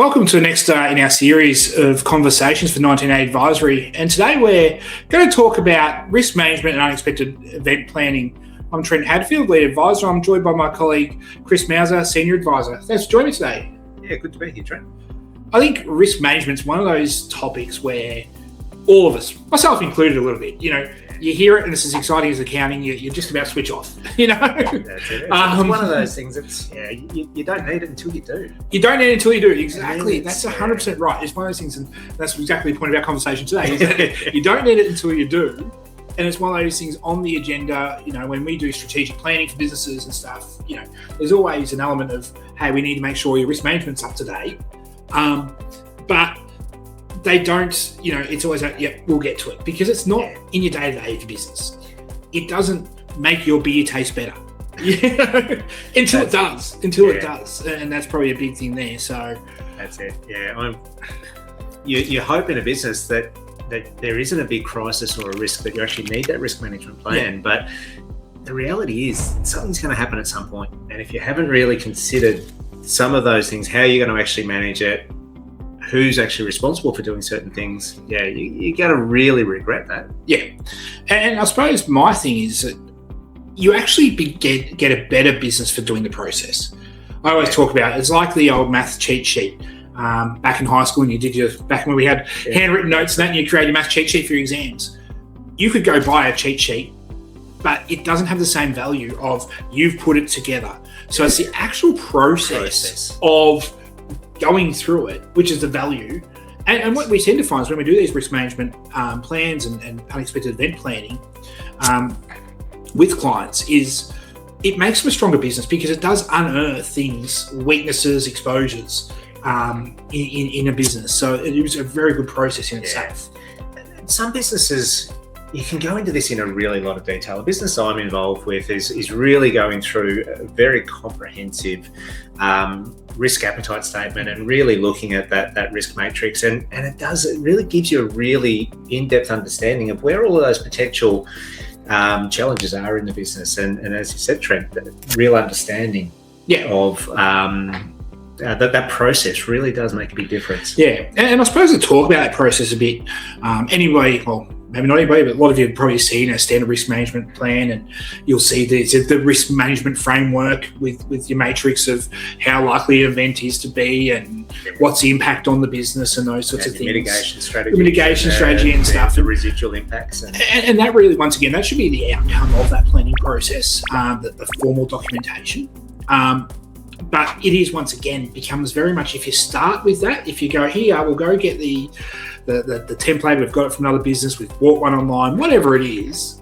Welcome to the next in our series of conversations for 19A Advisory. And today we're going to talk about risk management and unexpected event planning. I'm Trent Hadfield, Lead Advisor. I'm joined by my colleague, Chris Mauser, Senior Advisor. Thanks for joining me today. Yeah, good to be here, Trent. I think risk management is one of those topics where all of us, myself included a little bit, you hear it and it's as exciting as accounting, you're just about to switch off, That's it. It's one of those things you don't need it until you do. You don't need it until you do. Exactly. That's 100% right. It's one of those things, and that's exactly the point of our conversation today, is that you don't need it until you do. And it's one of those things on the agenda, when we do strategic planning for businesses and stuff, there's always an element of, hey, we need to make sure your risk management's up to date. But they don't, it's always like, yep, we'll get to it, because it's not in your day-to-day of your business. It doesn't make your beer taste better until it does. And that's probably a big thing there. So that's it. Yeah. You hope in a business that there isn't a big crisis or a risk that you actually need that risk management plan. Yeah. But the reality is something's going to happen at some point. And if you haven't really considered some of those things, how you're going to actually manage it, who's actually responsible for doing certain things, you're going to really regret that. Yeah. And I suppose my thing is that you actually get a better business for doing the process. I always talk about it's like the old maths cheat sheet. Back in high school, and back when we had handwritten notes and that, and you create a maths cheat sheet for your exams. You could go buy a cheat sheet, but it doesn't have the same value of you've put it together. So it's the actual process of going through it, which is the value. And what we tend to find is when we do these risk management plans and unexpected event planning with clients, is it makes them a stronger business because it does unearth things, weaknesses, exposures in a business. So it is a very good process in itself. Some businesses, you can go into this in a really lot of detail. The business I'm involved with is really going through a very comprehensive risk appetite statement and really looking at that risk matrix. And it really gives you a really in-depth understanding of where all of those potential challenges are in the business. And as you said, Trent, real understanding of that process really does make a big difference. Yeah, and I suppose to talk about that process a bit, anyway, well, maybe not anybody, but a lot of you have probably seen a standard risk management plan, and you'll see the risk management framework with your matrix of how likely an event is to be and what's the impact on the business and those sorts of things. Mitigation strategy and stuff. The residual impacts. And that really, once again, that should be the outcome of that planning process, the formal documentation. But it is, once again, becomes very much, if you start with that, if you go here, we'll go get the template, we've got it from another business, we've bought one online, whatever it is,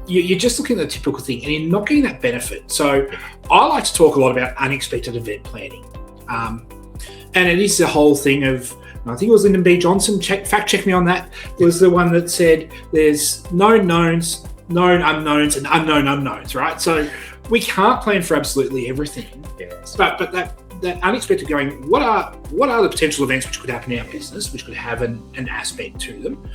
you're just looking at the typical thing and you're not getting that benefit. So I like to talk a lot about unexpected event planning. And it is the whole thing of, I think it was Lyndon B. Johnson, fact check me on that, was the one that said there's known knowns, known unknowns, and unknown unknowns, right? So we can't plan for absolutely everything. Yes. But that unexpected going, what are the potential events which could happen in our business, which could have an aspect to them,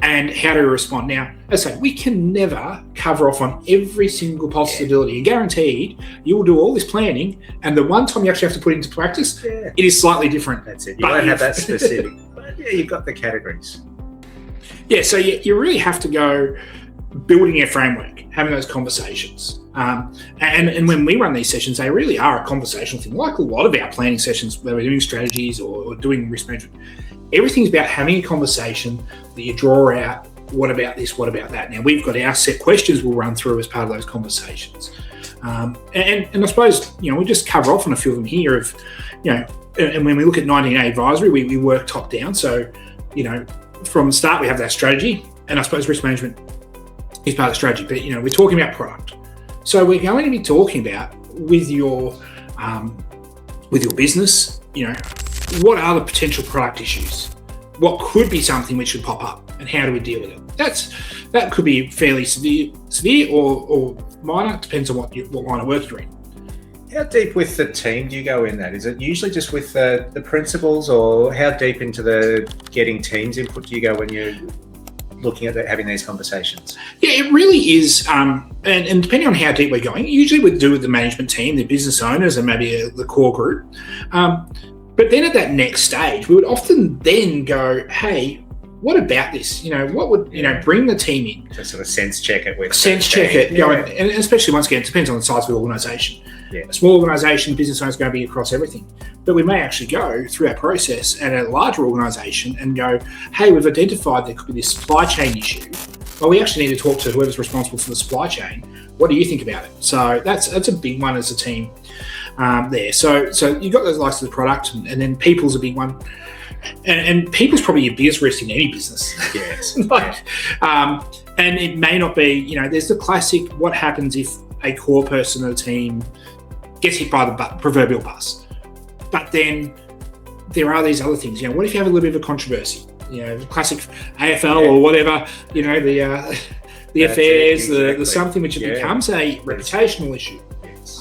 and how to respond. Now, as I say, we can never cover off on every single possibility. And guaranteed, you will do all this planning, and the one time you actually have to put it into practice, it is slightly different. That's it. You won't have that specific. But you've got the categories. Yeah, so you really have to go building a framework, having those conversations. And when we run these sessions, they really are a conversational thing. Like a lot of our planning sessions, whether we're doing strategies or doing risk management, everything's about having a conversation that you draw out, what about this, what about that? Now, we've got our set questions we'll run through as part of those conversations. And I suppose, we just cover off on a few of them here of, and when we look at 19A Advisory, we work top down. So, from the start, we have that strategy, and I suppose risk management is part of the strategy, but we're talking about product. So we're going to be talking about with your business, what are the potential product issues? What could be something which should pop up, and how do we deal with it? That could be fairly severe or minor. It depends on what line of work you're in. How deep with the team do you go in that? Is it usually just with the principals, or how deep into the getting teams input do you go when you're looking at having these conversations? Yeah, it really is. And depending on how deep we're going, usually we do with the management team, the business owners, and maybe the core group. But But then at that next stage, we would often then go, hey, what about this? What would, bring the team in? So sort of sense check it with. Sense check it. And especially, once again, it depends on the size of the organisation. Yeah. A small organisation, business owner's going to be across everything. But we may actually go through our process at a larger organisation and go, hey, we've identified there could be this supply chain issue. Well, we actually need to talk to whoever's responsible for the supply chain. What do you think about it? So that's a big one as a team there. So you've got those likes of the product, and then people's a big one. And people's probably your biggest risk in any business. Yes. And it may not be, there's the classic, what happens if a core person of the team gets hit by the proverbial bus? But then there are these other things. What if you have a little bit of a controversy? The classic AFL or whatever, the affairs, exactly. the something which becomes a reputational issue. Yes.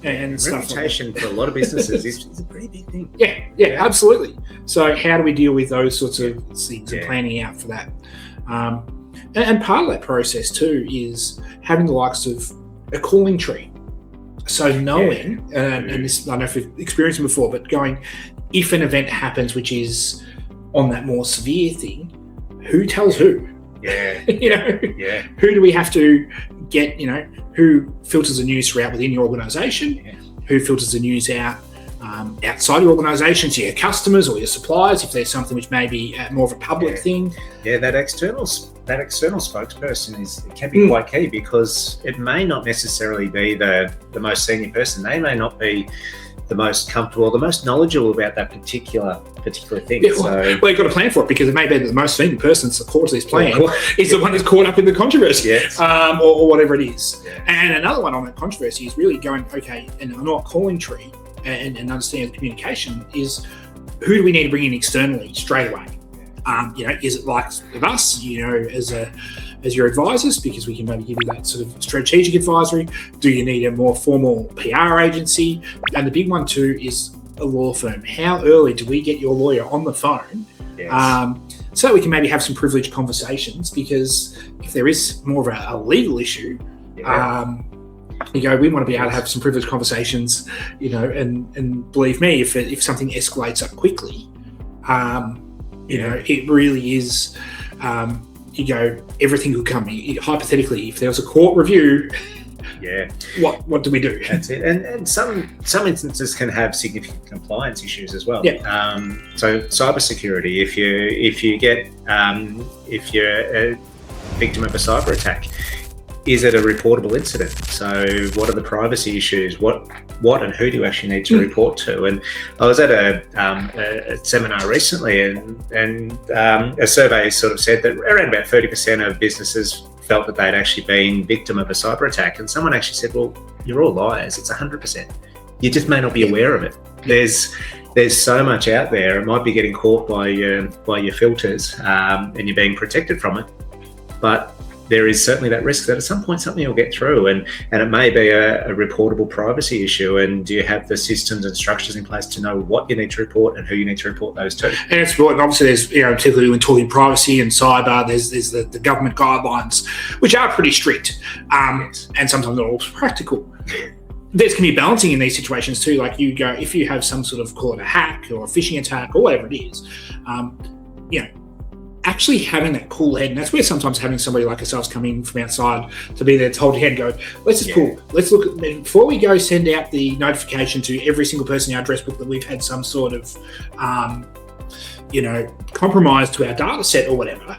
And reputation for a lot of businesses is a pretty big thing. Yeah, absolutely. So how do we deal with those sorts of things and planning out for that? And part of that process too is having the likes of a calling tree. So knowing, and this, I don't know if you've experienced it before, but going, if an event happens which is on that more severe thing, who tells who? Who do we have to get, who filters the news throughout within your organisation? Who filters the news out outside your organisation to your customers or your suppliers if there's something which may be more of a public thing? That external spokesperson can be quite key, because it may not necessarily be the most senior person. They may not be the most comfortable or the most knowledgeable about that particular thing. Well, you've got to plan for it, because it may be that the most senior person that's the core to this plan is the one that's caught up in the controversy, or whatever it is. And another one on that controversy is really going, okay, and I'm not calling tree and understanding the communication is, who do we need to bring in externally straight away? Is it like of us, as your advisors, because we can maybe give you that sort of strategic advisory? Do you need a more formal PR agency? And the big one too is a law firm. How early do we get your lawyer on the phone? So that we can maybe have some privileged conversations, because if there is more of a legal issue, we want to be able to have some privileged conversations, and believe me, if something escalates up quickly, it really is, everything could come. Hypothetically, if there was a court review, what do we do? That's it. And some instances can have significant compliance issues as well. So cybersecurity, if you're a victim of a cyber attack, is it a reportable incident? So what are the privacy issues? What and who do you actually need to report to? And I was at a seminar recently, and a survey sort of said that around about 30% of businesses felt that they'd actually been victim of a cyber attack. And someone actually said, well, you're all liars. It's 100%. You just may not be aware of it. There's so much out there. It might be getting caught by your filters, and you're being protected from it. But there is certainly that risk that at some point something will get through, and it may be a reportable privacy issue. And do you have the systems and structures in place to know what you need to report and who you need to report those to? And it's important. Obviously, there's, particularly when talking privacy and cyber, there's the government guidelines, which are pretty strict, and sometimes not always practical. There's can be balancing in these situations too. Like if you have some sort of, call it a hack or a phishing attack or whatever it is, actually having that cool head, and that's where sometimes having somebody like ourselves come in from outside to be there to hold your head and go, let's look at, before we go send out the notification to every single person in our address book that we've had some sort of compromise to our data set or whatever.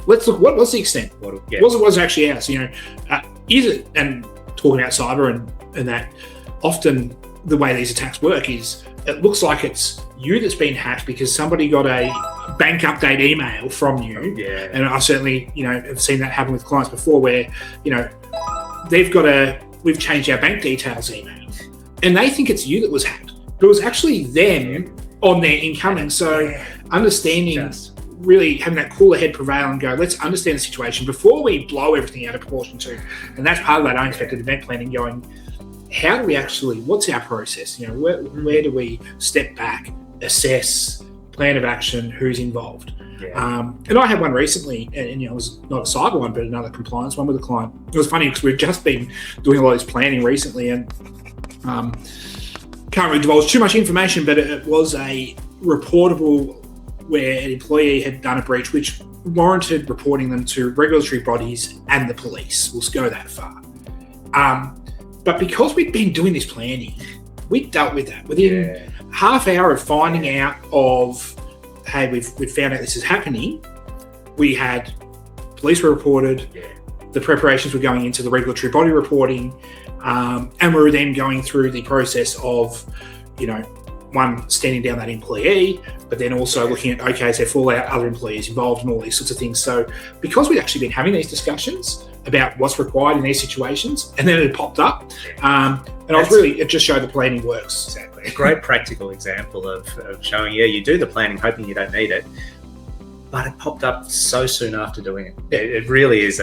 Let's look, what was the extent? Was it actually ours? Is it, and talking about cyber and that, often the way these attacks work is it looks like it's you that's been hacked because somebody got a bank update email from you. And I certainly, have seen that happen with clients before where, we've changed our bank details email and they think it's you that was hacked, but it was actually them on their incoming. So understanding, really having that cooler head prevail and go, let's understand the situation before we blow everything out of proportion too. And that's part of that unexpected event planning, going, how do we actually, what's our process? Where do we step back, assess, plan of action, who's involved? And I had one recently, and it was not a cyber one, but another compliance one with a client. It was funny because we've just been doing a lot of this planning recently, and can't really divulge too much information, but it was a reportable where an employee had done a breach which warranted reporting them to regulatory bodies and the police. We'll go that far. But because we'd been doing this planning, we dealt with that within half hour of finding out of, hey, we've found out this is happening. We had police were reported. The preparations were going into the regulatory body reporting, and we were then going through the process of, one, standing down that employee, but then also looking at, okay, is there fallout, other employees involved and all these sorts of things. So because we'd actually been having these discussions about what's required in these situations, and then it popped up, it just showed the planning works. Exactly. A great practical example of showing, you do the planning hoping you don't need it, but it popped up so soon after doing it. It really is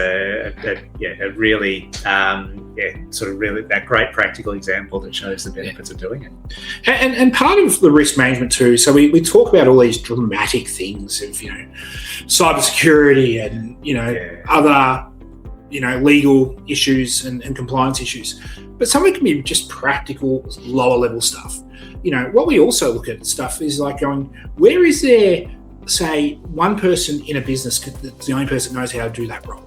really that great practical example that shows the benefits of doing it. And part of the risk management too, so we talk about all these dramatic things of, cybersecurity and, other, legal issues and compliance issues. But some of it can be just practical, lower level stuff. What we also look at stuff is like going, where is there, say, one person in a business that's the only person that knows how to do that role?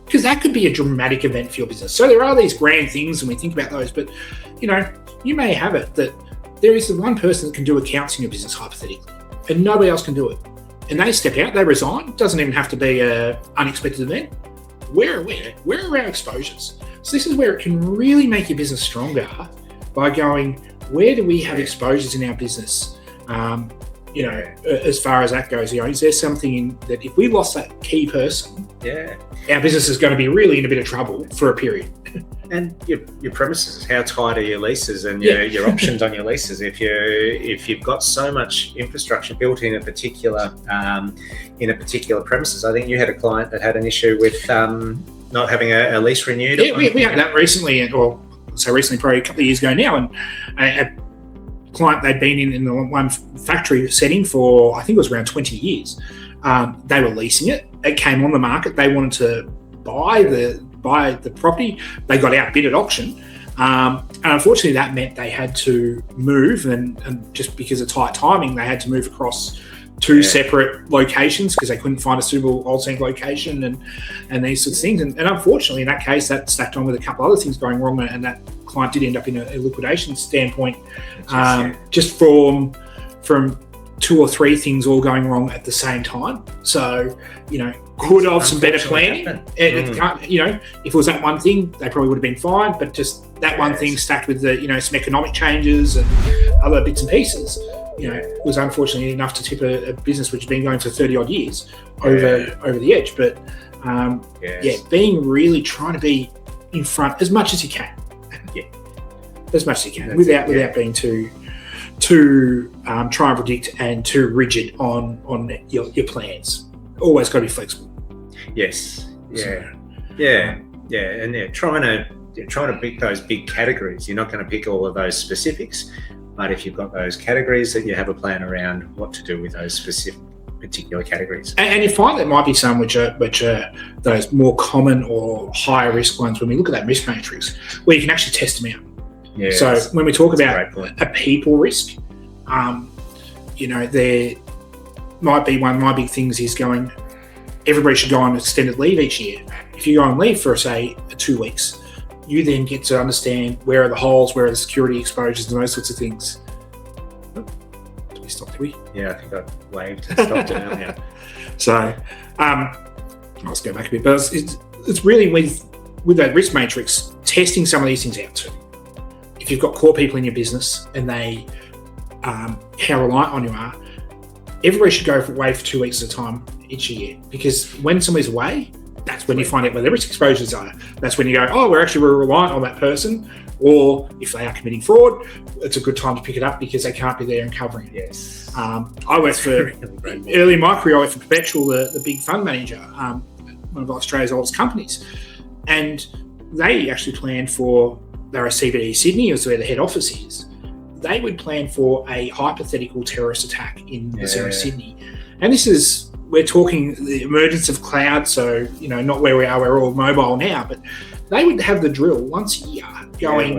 Because that could be a dramatic event for your business. So there are these grand things and we think about those, but you may have it that there is the one person that can do accounts in your business hypothetically and nobody else can do it. And they step out, they resign. It doesn't even have to be an unexpected event. Where are our exposures? So this is where it can really make your business stronger by going, where do we have exposures in our business? As far as that goes, is there something that if we lost that key person, our business is going to be really in a bit of trouble for a period. And your premises, how tight are your leases and your options on your leases? If you've got so much infrastructure built in a particular premises, I think you had a client that had an issue with not having a lease renewed. Yeah, we had that recently, probably a couple of years ago now, and a client, they'd been in the one factory setting for, I think it was around 20 years. They were leasing it. It came on the market. They wanted to buy the property. They got outbid at auction. And unfortunately, that meant they had to move, and just because of tight timing, they had to move across two separate locations because they couldn't find a suitable alternate location and these sorts of things. And unfortunately, in that case, that stacked on with a couple other things going wrong, and that client did end up in a liquidation standpoint, just from two or three things all going wrong at the same time. So, could have some better planning. If it was that one thing, they probably would have been fine, but just that one thing stacked with the, some economic changes and other bits and pieces, was unfortunately enough to tip a business which has been going for 30 odd years over the edge. But being really trying to be in front as much as you can. As much as you can, without being too try and predict and too rigid on your plans. Always got to be flexible. Yes. And trying to pick those big categories. You're not going to pick all of those specifics, but if you've got those categories, that you have a plan around what to do with those specific particular categories. And you find there might be some which are those more common or higher risk ones when we look at that risk matrix, where you can actually test them out. Yeah, so when we talk about a people risk, there might be one of my big things is going, everybody should go on extended leave each year. If you go on leave for, say, 2 weeks, you then get to understand where are the holes, where are the security exposures and those sorts of things. Did we stop, did we? Yeah, I think I waved and stopped it earlier. So, let's go back a bit. But it's really with that risk matrix, testing some of these things out too. If you've got core people in your business and they how reliant on you are, everybody should go away for 2 weeks at a time each year, because when somebody's away, that's when you find out where their risk exposures are. That's when you go, we're reliant on that person, or if they are committing fraud, it's a good time to pick it up because they can't be there and covering it. Yes. I worked for, early in my career, I worked for Perpetual, the big fund manager, one of Australia's oldest companies, and they actually planned for, they're a CBD Sydney, is where the head office is. They would plan for a hypothetical terrorist attack in the centre of Sydney. And we're talking the emergence of cloud, so, not where we are, we're all mobile now, but they would have the drill once a year going,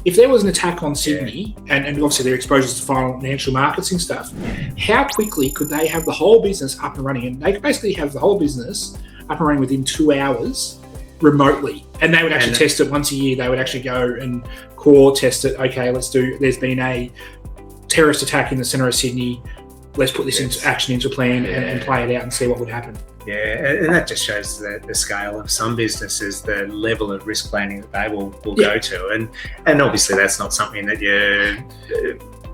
if there was an attack on Sydney, and obviously their exposures to financial markets and stuff, how quickly could they have the whole business up and running? And they could basically have the whole business up and running within 2 hours remotely. And they would actually test it once a year. They would actually go and core test it. Okay, there's been a terrorist attack in the centre of Sydney. Let's put this into action, into a plan, and play it out and see what would happen. Yeah, and that just shows the scale of some businesses, the level of risk planning that they will go to, and obviously that's not something that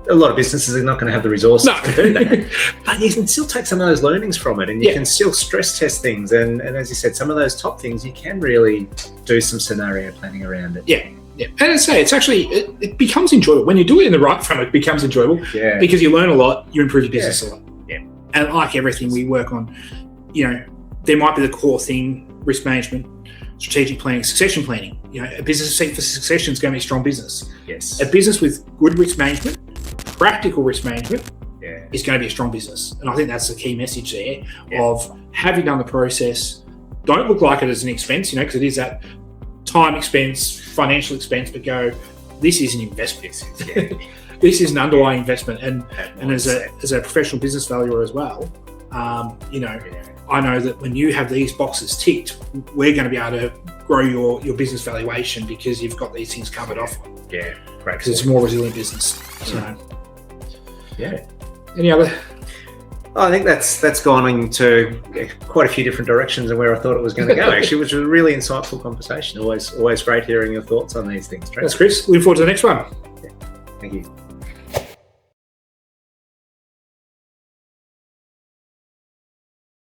a lot of businesses are not going to have the resources to do that. But you can still take some of those learnings from it, and you can still stress test things, and as you said, some of those top things you can really do some scenario planning around it. Yeah. And I say, it's actually, it becomes enjoyable. When you do it in the right front, it becomes enjoyable because you learn a lot, you improve your business a lot. Yeah. And like everything we work on, there might be the core thing: risk management, strategic planning, succession planning. A business set for succession is going to be a strong business. Yes. A business with good risk management, practical risk management, is going to be a strong business. And I think that's the key message there of, have you done the process? Don't look like it as an expense, because it is that time expense, financial expense, but go, this is an investment. This is an underlying investment. And as a professional business valuer as well, I know that when you have these boxes ticked, we're going to be able to grow your business valuation because you've got these things covered off. Yeah, great. Because it's a more resilient business. So, Any other? I think that's gone into quite a few different directions than where I thought it was going to go, actually, which was a really insightful conversation. Always great hearing your thoughts on these things, Trent. That's Chris. Looking forward to the next one. Thank you.